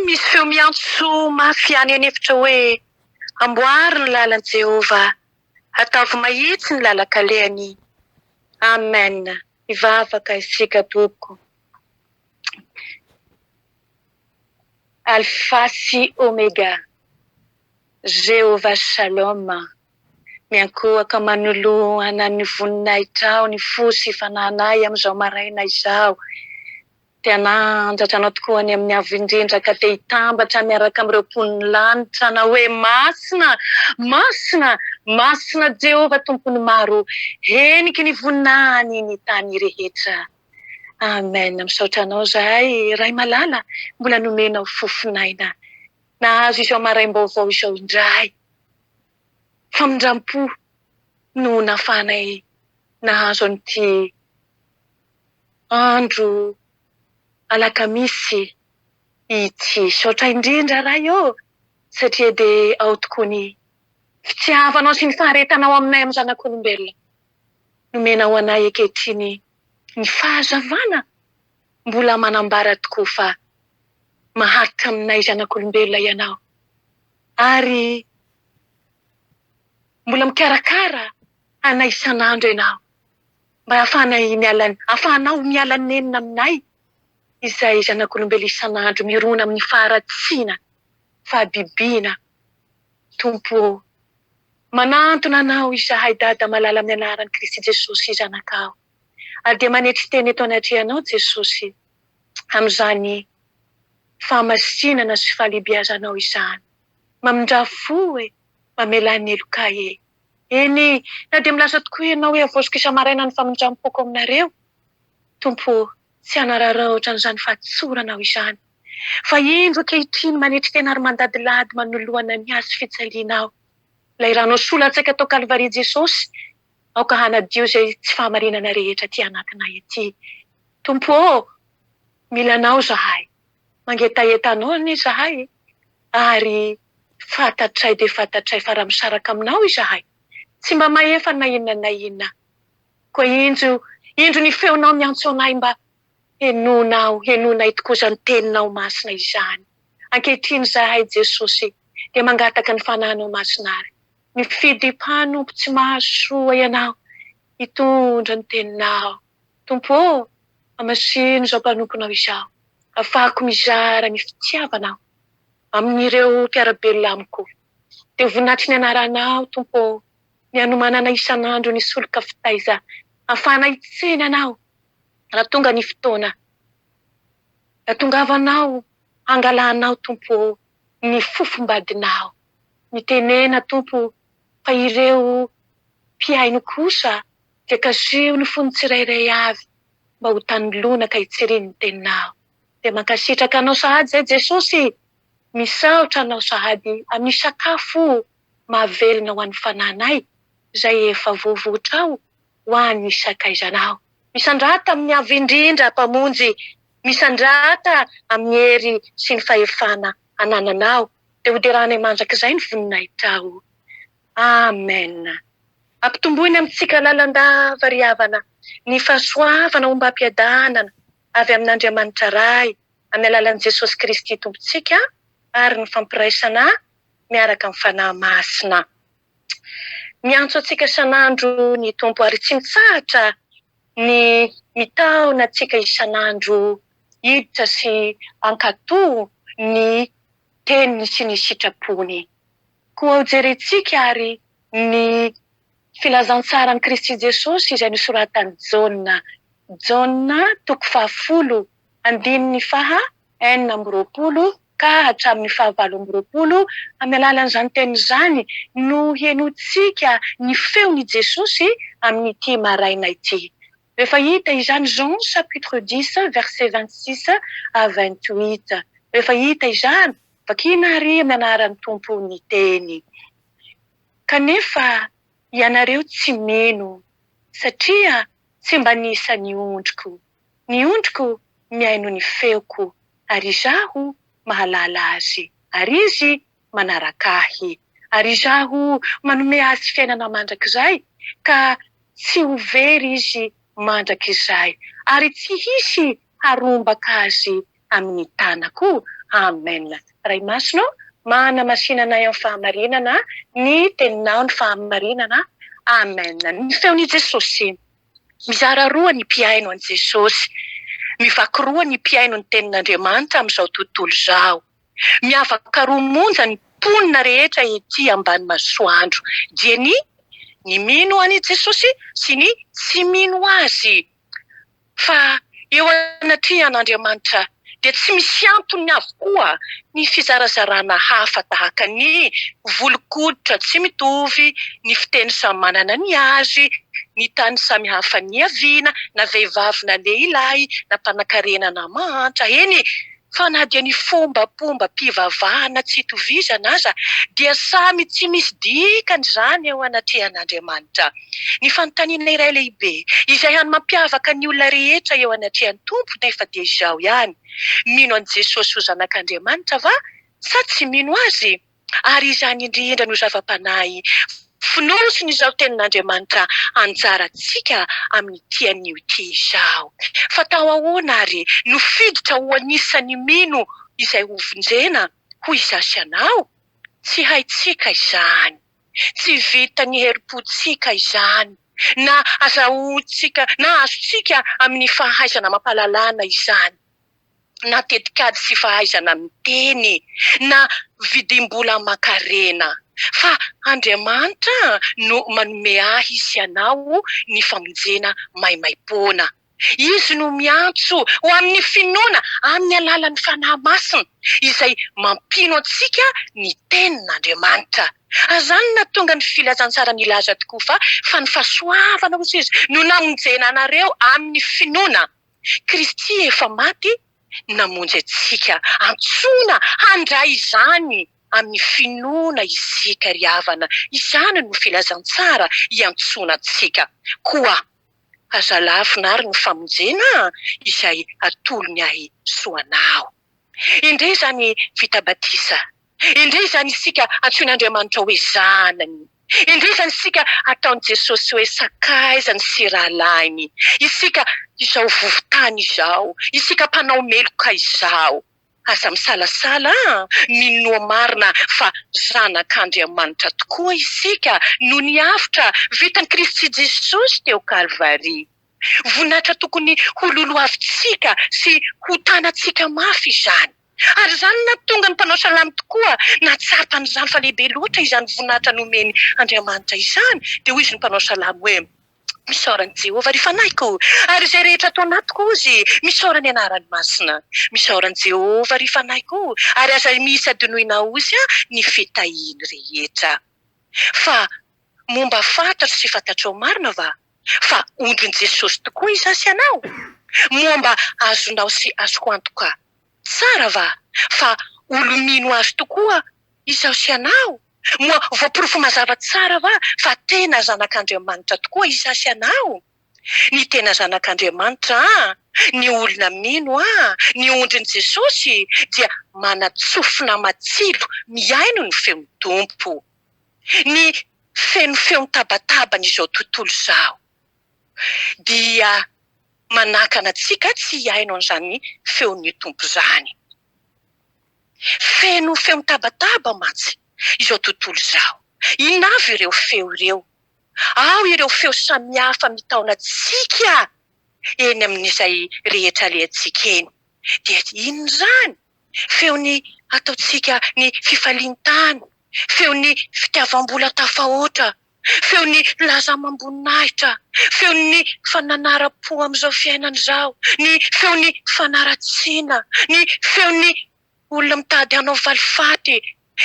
misy feo miantso mafy any anefitra hoe amboary ny lalan'i Jehovah, ataovy mahitsy ny lalan-kalehany. Amen. Ivavaka isika tompoko. Alpha sy Omega, Jehovah Shalom. Miankohaka manoloana ny voninahitra ao ny fo sy fananay amin'izao maraina izao. Tianandratra anao tokoa any amin'ny avo indrindra ka te hitambatra miaraka amin'ireo mponiny lanitra na hoe masina, masina, masina Jehovah tompony maro, heniky ny voninahiny ny tany rehetra. Amen. Misaotra anao zahay Ray Malala, mbola nomenao fofinaina. Nahazo izao maraim-baovao izao indray. Famindram-po no nafanay nahazo an'ity andro alakamisy ity. Saotra indrindra ray satria dia ao tokoa ny fitiavanao sy ny faharetanao aminay amin'ny zanak'olombelona. Nomenao anay ankehitriny ny fahazavana mbola manambara tokoa fa maharitra aminay zanak'olombelona ianao. Ary mbola mikarakara anay isan'andro ianao. Mba ahafahanao miala nenina aminay izay zanak'olombelona isan'andro mirona amin'ny faharatsiana, fahabibiana. Tompo, manantona anao izahay Dada malala amin'ny anaran'i Kristy Jesosy zanakao. Ary dia manetry teny eto anatrianao Jesosy amin'izany fahamasinana sy fahalebiazanao izany. Mamindrafo mamela ny eloka eny na dia milaza tokoa ianao hoe avosiko isa-maraina ny famindram-poko aminareo. Tompo, tsy hanararaotra an'izany fahatsoranao izany. Fa indro ankehitriny manetry tena ary mandadilady manoloana ny azy fijalianao. Ilay ranao solatsaika tao Kalvaria Jesosy, ao ka hanadio izay tsy fahamarinana rehetra ty anatinay ity. Tompo, milanao zahay. Mangetahetanao anie zahay. Ary fantatray dia fantatray fa raha misaraka aminao izahay. Tsy mba maefa na inona. Koa indro ny feonao miantso anay mba henonay tokoa izany teninao masina izany. Ankehitriny zahay Jesosy dia mangataka ny fanahinao masinary. Mifidy mpanompo tsy mahasoa ianao, hitondra ny teninao. Tompo, amasino izao mpanomponao izao. Ahafahako mizara ny fitiavanao amin'ireo mpiara-belona amiko. Dia voninahitry ny anaranao Tompo, ny hanomanana isan'andro ny solika fitaiza. Ahafahana hitsena anao raha tonga ny fotoana. Ahatongavanao, angalahanao Tompo ny fofombadinao. Mitenena Tompo fa ireo mpiaino kosa dia kaseho ny fony tsirairay avy mba ho tanolona ka hitsiriny ny teninao. Dia mankasitraka anao sahady zay Jesosy, misaotra anao sahady amin'ny sakafo mahavelona ho an'ny fananay izay efa voavoatra ao ho an'ny sakaizanao. Misandrata amin'ny avo indrindra mpamonjy, misandrata amin'ny hery sy ny fahefana anananao. Dia ho deranay mandrakizay ny voninahitra. Amen. Ampitomboiny amintsika lalandava ry havana ny fahasoavana omba ampiadanana avy amin'Andriamanitra ray amin'ny alalan'i Jesosy Kristy tompontsika ary ny fampiraisana miaraka amin'ny fanahy masina. Miantso antsika isan'andro ny tompo ary tsy mitsahatra ny mitaona antsika isan'andro hiditra sy ankatoa ny teniny sy ny sitrapony. Koa ho jerentsika ary ny filazantsara ny Kristy Jesosy izay nosoratany Jaona 10:4 ka hatramin'ny 9:20 amin'ny alalan'izany teny izany no henotsika ny feon'i Jesosy amin'ity maraina ity. Rehefa hita izany Jean chapitre 10 verset 26 à 28. Rehefa hita izany, vakina ary amin'ny anaran'ny Tompo ny teny. Kanefa ianareo tsy mino satria tsy mba nisa ny ondriko. Ny ondriko miaino ny feoko ary izaho mahalala azy. Ary izy manaraka ahy. Ary izaho manome azy fiainana mandrakizay ka tsy ho very izy mandrakizay. Ary tsy hisy harombaka azy amin'ny tanako Amen. Ray masino, manamasinana amin'ny fahamarinana, ny teninao ny fahamarinana. Amen. Ny feon'i Jesosy. Mizara roa ny mpiaino an' Jesosy. Mivaky roa ny mpiaino ny tenin'Andriamanitra amin'izao tontolo izao. Miavaka roa monja ny mponina rehetra ety ambany masoandro. Dia ny mino an'i Jesosy sy ny tsy mino azy. Fa eo anatrihan'Andriamanitra dia tsy misy antony avokoa ny fizarazarana hafa tahaka ny volon-koditra tsy mitovy, ny fiteny samy manana ny azy, ny tany samy hafa ny aviana, na vehivavy na lehilahy, na mpanan-karena na mahantra. Eny, fa na dia ny fombam-pivavahana tsy itovizana aza, dia samy tsy misy dikany izany eo anatrihan'Andriamanitra. Ny fanontaniana iray lehibe izay hany mampiavaka ny olona rehetra eo anatrihan'ny tompo nefa dia izao ihany: mino an' Jesosy ho zanak'Andriamanitra va sa tsy mino azy? Ary izany indrindra no zava-panahy finosiny izao tenin'Andriamanitra anjarantsika amin'ny tian'io ity izao. Fatao ahoana ary no fiditra ho anisan'ny mino izay ho vonjena ho izasy anao? Tsy haitsika izany, tsy vita ny herim-pontsika izany, na azahoantsika na azontsika amin'ny fahaizana mampalalana izany, na tetikady sy fahaizana miteny, na vidim-bola aman-karena. Fa Andriamanitra no manome ahy sy anao ny famonjena maimaim-poana. Izy no miantso ho amin'ny finoana amin'ny alalan'ny fanahy masina izay mampino antsika ny tenin'Andriamanitra. Azany na tonga ny filazantsara nilaza tokoa fa ny fahasoavana hozy izy no namonjena anareo amin'ny finoana. Kristy efa maty namonjy antsika, antsoina handray izany amin'ny finoana isika ry havana. Izany no filazantsara iantsoana antsika. Koa aza lafinary ny famonjena izay atolony ahy soanao. Indray izany vita batisa, indray izany isika antsoin'Andriamanitra hoe zanany, indray izany isika ataon'i Jesosy hoe sakaizany sy rahalainy, isika izao vovotany izao, isika mpanao meloka izao. Aza misalasala minoa marina fa zanak'Andriamanitra tokoa isika no niavitra vitan'i Kristy Jesosy teo Kalvari. Voninahitra tokony ho loloavitsika sy ho tanantsika mafy izany. Ary izany na tonga ny mpanao salamy tokoa natsapan'izany fa lehibe loatra izany voninahitra nomeny Andriamanitra izany, dia hoy izy ny mpanao salamy hoe: misaoran'i Jehovah ry fanahyko, ary izay rehetra atao anatiko ozy misaorany anarany masina. Misaoran'i Jehovah ry fanahyko, ary aza misy adinoina ozy ny fitahiny rehetra. Fa momba fantatro sy fantatrao marina va fa ondron'i Jesosy tokoa izasy anao? Momba azonao sy azoko antoka tsara va fa olo mino azy tokoa izao sy anao? Moa voaporofo mazava tsara va fa tena zanak'Andriamanitra tokoa izasy anao? Ny tena zanak'Andriamanitra, ny olona mino ny ondrin'i Jesosy dia manatsofina matsilo miaino ny feon'ny tompo. Ny feno tabatabany izao tontolo izao dia manakana antsika tsy hiaino an'izany feon'ny tompo izany. Feno tabataba mantsy izao tontolo izao. Inona avy ireo feo ireo? Ao ireo feo samihafa mitaona antsika eny amin'izay rehetra alehantsika eny. Dia inona izany? Feon'ny ataontsika ny fifalintany, feon'ny fitiavam-bola tafahoatra, feon'ny lazam-amboninahitra, feon'ny fananara-po amin'izao fiainana izao, ny feon'ny fanaratsiana, ny feon'ny olona mitady hanao valifaty,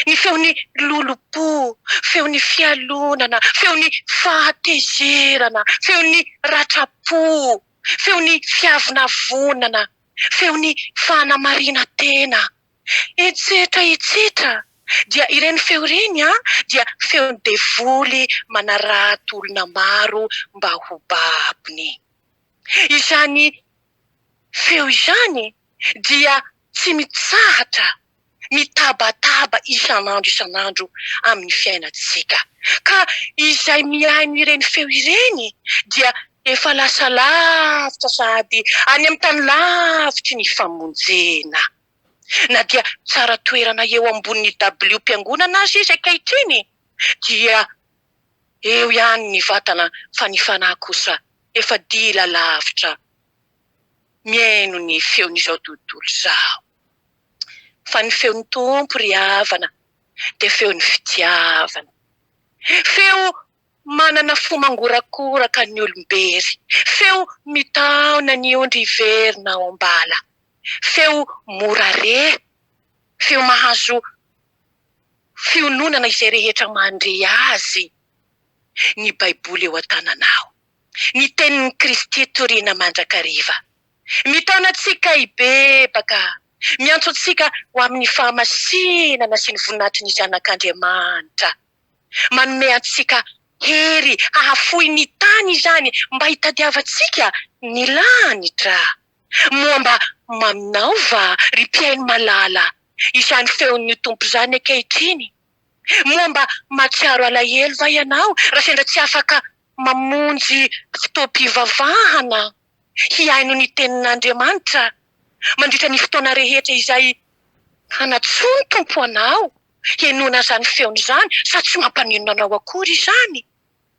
ny feon'ny lolo-po, feon'ny fialonana, feon'ny fahatezerana, feon'ny ratra-po, feon'ny fiavonavonana, feon'ny fanamarina tena, etsetra. Dia ireny feo ireny dia feon'ny devoly manarata olona maro mba ho babiny. Izany feo izany dia tsy mitsahatra, mitabataba isanandro amin'ny fiainantsika. Ka izay miaino ireny feo ireny dia efa lasa lavitra sady any amin'ny tany lavitry ny famonjena. Na dia tsara toerana eo ambony W-mpiangonana azy izy ankehitriny, dia eo ihany ny vatana fa ny fanahy kosa efa dila lavitra miaino ny feon'izao tontolo izao. Fa ny feon'ny Tompo ry havana dia feon'ny fitiavana. Feo manana fo mangorakoraka ny olombery. Feo mitaona ny ondry hiverina ao ambala. Feo morare. Feo mahazo fiononana izay rehetra mandre azy. Ny Baiboly eo an-tananao. Ny tenin'ny Kristy toriana mandrakariva. Mitaona antsika hibebaka. Miantso antsika ho amin'ny fahamasinana sy ny voninahitry ny zanak'Andriamanitra. Manome antsika hery hahafohy ny tany izany mba hitadiavantsika ny lanitra. Moa mba manaova ry mpiaino malala izany feon'ny Tompo izany ankehitriny. Moa mba matsiaro alahelo va ianao raha sendra tsy afaka mamonjy fotoam-pivavahana hiaino ny tenin'Andriamanitra mandritra ny fotoana rehetra izay hanatsoa ny Tompo anao hiainona izany feony izany sa tsy mampaninona anao akory izany.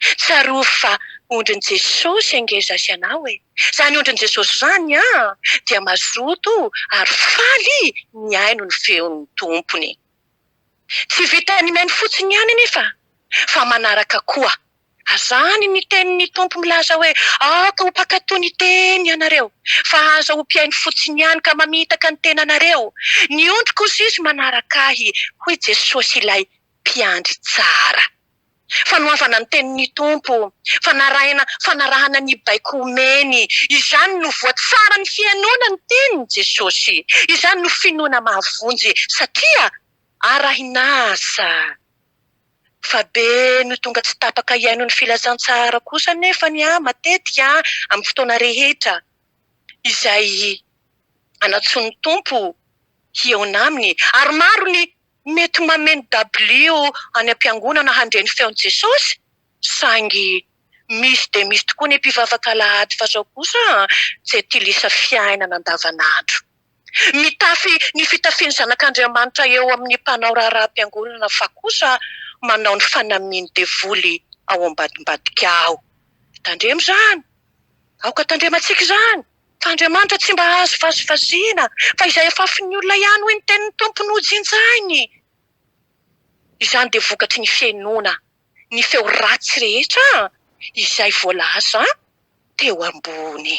Tsarovy fa ondrin'i Jesosy angeza sy anao e. Izany ondrin'i Jesosy izany dia mazoto ary faly miaino ny feon'ny Tompony. Tsy vitany miaino fotsiny ihany anefa, fa manaraka koa. Azany ny tenin'ny Tompo milaza hoe aoka ho mpakatoa ny teny ianareo, fa aza ho mpiaino fotsiny ihany ka mamitaka ny tenanareo. Ny ondry kosa izy manaraka ahy hoy Jesosy ilay mpiandry tsara. Fanoavana ny tenin'ny Tompo, fanarahana ny baiko omeny, izany no voatsara ny fianona ny tenin'i Jesosy. Izany no finoana mahavonjy satria arahinasa. Fa be no tonga tsy tapaka iaino ny filazantsara kosa nefa ny matetika amin'ny fotoana rehetra izay anatsoa ny Tompo hiaona aminy. Ary maro ny mety mameno W any am-piangonana handre ny feon'i Jesosy, saingy misy dia misy tokoa ny mpivavaka alahady fa zao kosa tsy tilisa fiainana andavanandro. Mitafy ny fitafiany zanak'Andriamanitra eo amin'ny mpanao raharaham-piangonana fa kosa manao ny fanamiany devoly ao ambadimbadika ao. Tandremo izany, aoka tandremantsika izany. Fa Andriamanitra tsy mba azo vazivaziana, fa izay afafin'ny olona ihany hoy ny tenin'ny Tompo no jinjainy. Izany dia vokatry ny fiainona, ny feo ratsy rehetra izay voalaza teo ambony.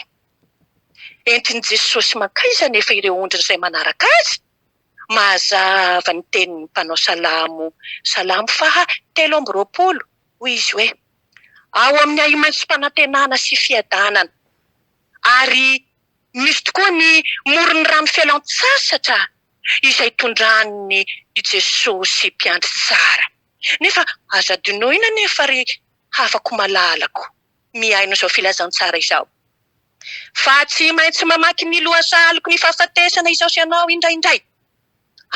Entin'i Jesosy mankaiza nefa ireo ondry izay manaraka azy. Mazava ny tenin'ny mpanao Salamo 3:20 hoy izy hoe ao amin'ny ahimaitsom-panantenana sy fiadanana, ary misy tokoa ny moron'ny rano fialan-tsasatra izay tondrany Jesosy mpiandry tsara. Nefa aza dinoina nefa ry havako malalako miaino izao filazantsara izao. Fa tsy maintsy mamaky ny lohasaloko ny fahafatesana izao sy ianao indraindray,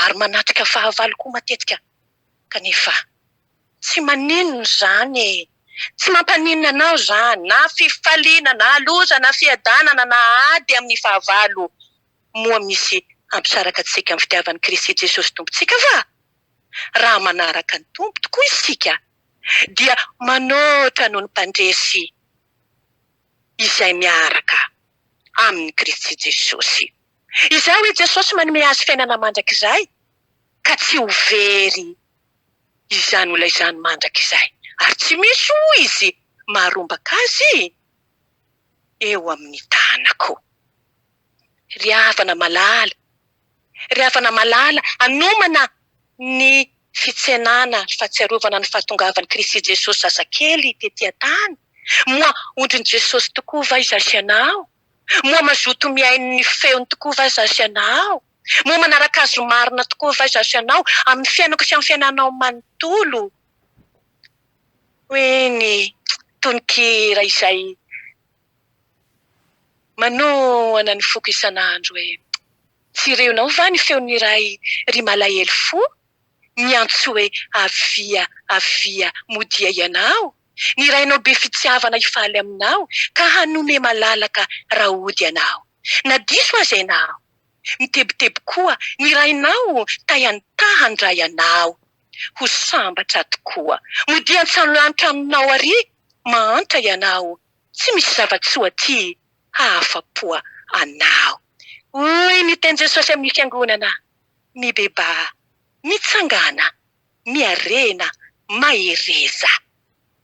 ary manatrika fahavalo koa matetika. Kanefa tsy maninona izany e. Tsy mampaninona anao izany, na fifaliana, na loza, na fiadanana, na ady amin'ny fahavalo. Moa misy ampisaraka antsika amin'ny fitiavan'i Kristy Jesosy Tompontsika va? Raha manaraka ny Tompo tokoa isika, dia manoatra noho ny mpandresy izay miaraka amin'ny Kristy Jesosy. Izao hoe Jesosy manome azy fiainana mandrakizay, ka tsy ho very izany olona izany mandrakizay. Ary tsy misy ho izy maharombaka azy eo amin'ny tanako. Ry havana malala, anomana ny fitsenana, ny fahatsiarovana ny fahatongavan'i Kristy Jesosy zazakely tetỳ tany. Moa ondrin'i Jesosy tokoa va izasy ianao? Moa mazoto miaino ny feony tokoa va izasy ianao? Moa manaraka azo marina tokoa va izasy ianao amin'ny fiainako sy amin'ny fiainanao manontolo? Hoe ny tononkira izay manoana ny foko isan'andro hoe tsy reonao va ny feon'ny iray ry malahelo fo miantso hoe avia modia ianao, ny rainao be fitiavana hifaly aminao ka hanome malalaka raha ody ianao. Na diso aza ianao, mitebiteby koa ny rainao tahantahandray anao ho sambatra tokoa modian-tsanolanitra aminao ary mahantra ianao tsy misy zava-tsoa aty hahafapoa anao. Hoy ny teny Jesosy amin'ny fiangonana, mibeba, mitsangana, miarena, mahereza.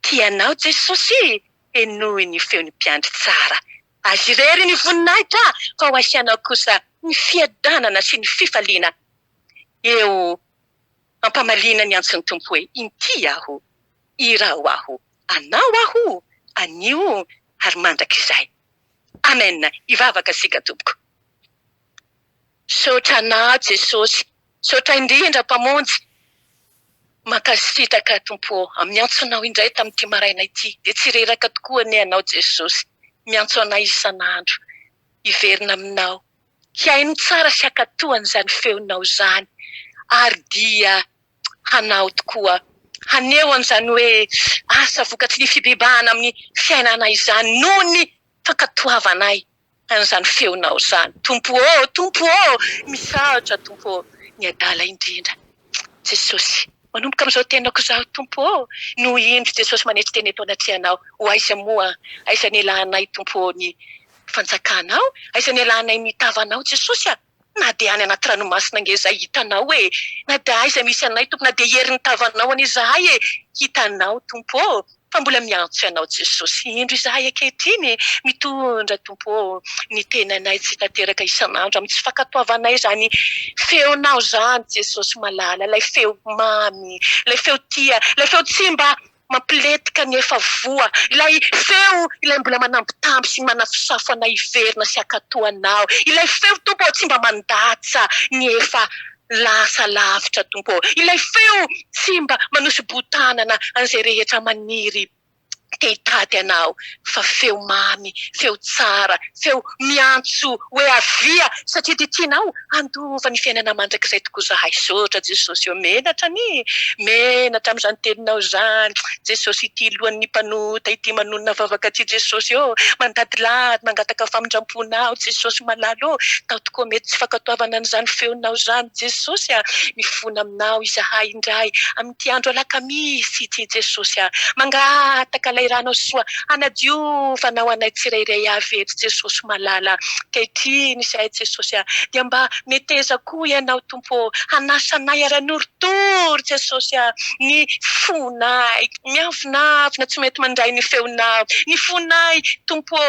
Tianao Jesosy, enoy ny feony mpiandry tsara. Azy irery ny voninahitra fa ho asianao kosa ny fiadanana sy ny fifaliana. Eo ampamalina ny antson'ny Tompo hoe inty aho, irao aho, anao aho, anio ary mandrakizay. Amen. Ivavaka sika tompoko. Sotra anao Jesosy, sotra indrindra mpamonjy. Mankasitraka Tompo, miantsonao indray tamin'ity maraina ity, dia tsy reraka tokoa ny anao Jesosy. Miantso anay isan'andro, iverina aminao. Hiaino tsara sy hakatoan' zany feonao zany. Ary dia hanao tokoa, haneo an'izany hoe asa vokatry ny fibebahana amin'ny fiainana izany noho ny fankatoavanay an'izany feonao zany. Tompo ô, misaotra Tompo, ny adala indrindra. Jesosy, manomboka amin'izao tenako zaho Tompo ô, no indro Jesosy manetry teny eto anatrianao. Ho aiza moa, aiza ny elanay Tompo ny fanjakanao, aiza ny elanay ny tavanao Jesosy a. Na dia any anaty ranomasina ngezay hitanao hoe, na dia aiza misy anay Tompo, na dia herin'ny tavanao anizahay hitanao Tompo. Fa mbola miantso ianao Jesosy, indro izahay ankehitriny mitondra Tompo ny tenanay tsy tanteraka isan'andro amin'ny tsy fankatoavanay zany feonao zany Jesosy malala, ilay feo mamy, ilay feo tia, ilay feo tsy mba mampiletika ny efa voa, ilay feo ilay mbola manambitamby sy manafosafo anay iverina sy hakatoanao, ilay feo Tompo tsy mba mandatsa ny efa lasa lavitra Tompo, ilay feo tsy mba manosy-botanana an'izay rehetra maniry te hitady anao, fa feo mamy, feo tsara, feo miantso hoe avia satria dia tianao andova ny fiainana mandrakizay tokoa zahay. Sotra Jesosy eo, menatra amin'izany teninao zany Jesosy, ity lohan'ny mpanota ity manonona vavaka ty Jesosy eo, mandadilady mangataka famindramponao Jesosy malalo, tao tokoa mety tsy fankatoavana an'izany feonao zany Jesosy a. Mifona aminao izahay indray amin'ity andro alakamisy ity Jesosy a, mangataka lay ranao soa hanadiovanao anay tsirairay avy eto Jesosy malala. Kehitriny izahay Jesosy a, dia mba meteza koa ianao Tompo, hanasanay aran'oritory Jesosy a, ny fonay miavonavona tsy mety mandray ny feonao, ny fonay Tompo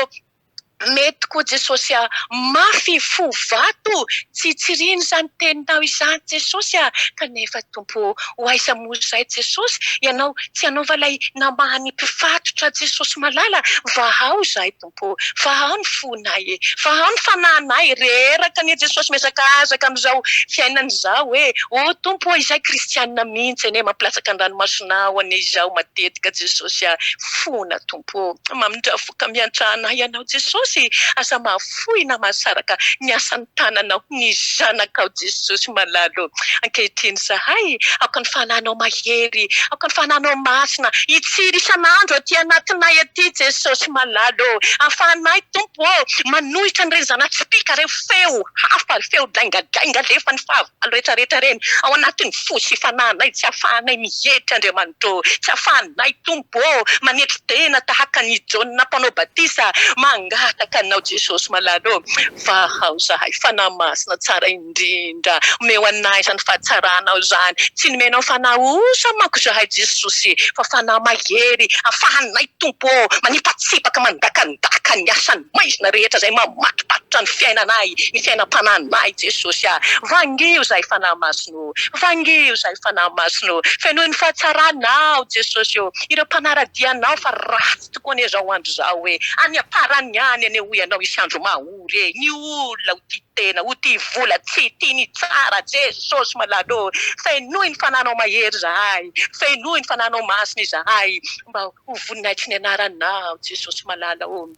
mety koa Jesosy a mafy fo vato, tsy tsiriny zany teninao izany Jesosy a. Kanefa Tompo, ho aiza moa zay Jesosy, ianao tsy anaova lay namahany mpifatotra Jesosy malala. Vahao zay Tompo, vahao ny fonay vahao ny fananay reraka ny Jesosy mihazakazaka amin'izao fiainana izao hoe o Tompo izay kristianina mihitsy ane mampilatsaka ny ranomasonao ane izao matetika Jesosy a. Fona Tompo, mamindrafoka miantrana ianao Jesosy, asa mahafoy na mahasaraka ny asan'ny tananao, ny zanakao Jesosy malalo. Ankehitriny zahay aoka ny fananao mahery, aoka ny fananao masina itsiry isan'andro aty anatinay aty Jesosy malalo. Ahafahanay Tompo manohitra ny zanatspika reo feo hafa, feo draingadrainga lefa ny fahavalo rehetrarehetra reny ao anatin'ny fo sy fananay, tsy ahafahanay mihetra Andriamanitro, tsy ahafahanay Tompo manetry tena tahaka ny Jona mpanao batisa mangataka anao Jesosy malalo. Vahao zahay fanahy masina tsara indrindra, omeo anay zany fahatsaranao zany, tsy nomenao fanahosa manko zahay Jesosy, fa fanahy mahery ahafahanay Tompo manipatsipaka mandakandaka ny asan'ny maizina rehetra zay mamatopatotra ny fiainanay, ny fiainam-pananay Jesosy a. Vangio zahay fanahy masino, vangio zahay fanahy masino, fenohy ny fahatsaranao Jesosy eo, ireo mpanaradianao fa ratsy tokoa ny zao andro zao hoe any aparany any ane hoe anao isy andro mahory ny olona ho ty tena ho ty vola tsy tiany tsara Jesosy malalo. Fenohy ny fananao mahery zahay, fenohy ny fananao masina izahay, mba ho voninahitry ny anaranao Jesosy malala o.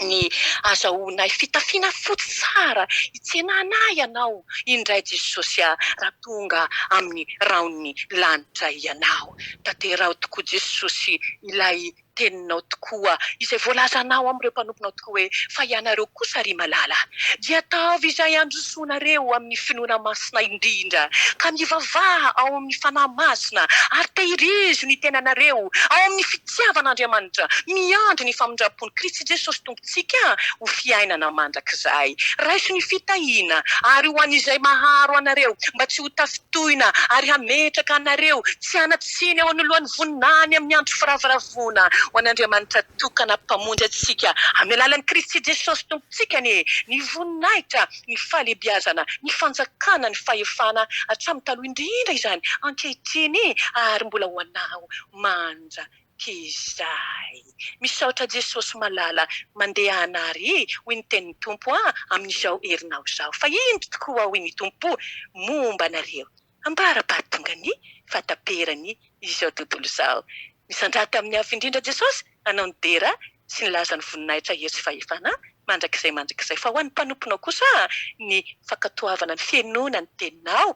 Ny azahoanay fitafiana fotsy tsara hitsenanay ianao indray Jesosy a, raha tonga amin'ny raon'ny lanitra ianao. Tanterao tokoa Jesosy ilay teninao tokoa izay voalazanao amin'ireo mpanomponao tokoa hoe fa ianareo kosa ry malala dia ataovy izay androsoanareo amin'ny finoana masina indrindra ka mivavaha ao amin'ny fanahy masina ary tehirizo ny tenanareo ao amin'ny fitiavan'Andriamanitra miandry ny famindrapon'i Kristy Jesosy tompontsika ho fiainana mandrakizay. Raiso ny fitahiana ary ho an'izay maharo anareo mba tsy ho tafitohina ary hametraka anareo tsy hanatsiny eo anoloan'ny voninany amin'ny andro firavoravona ho an'Andriamanitra tokana mpamonjy antsika amin'ny alalan'i Kristy Jesosy tompontsika ny voninahitra, ny fahalebiazana, ny fanjakana, ny fahefana hatramin'ny taloha indrindra izany ankehitriny ary mbola ho anao mandrakizay. Misaotra Jesosy malala mandeha anary hoy ny tenin'ny Tompo amin'izao herinao izao fa indro tokoa hoy ny Tompo momba anareo ambara-patongany fataperany izao tontolo izao. Misandrata amin'ny hafa indrindra Jesosy anao ny dera sy ny laza ny voninahitra hery sy fahefana mandrakizay fa ho an'ny mpanomponao kosa ny fankatoavana ny fienoana ny teninao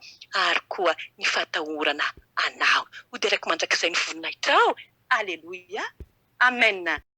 ary koa ny fahatahorana anao ho derako mandrakizay ny voninahitrao. Aleluia, amen.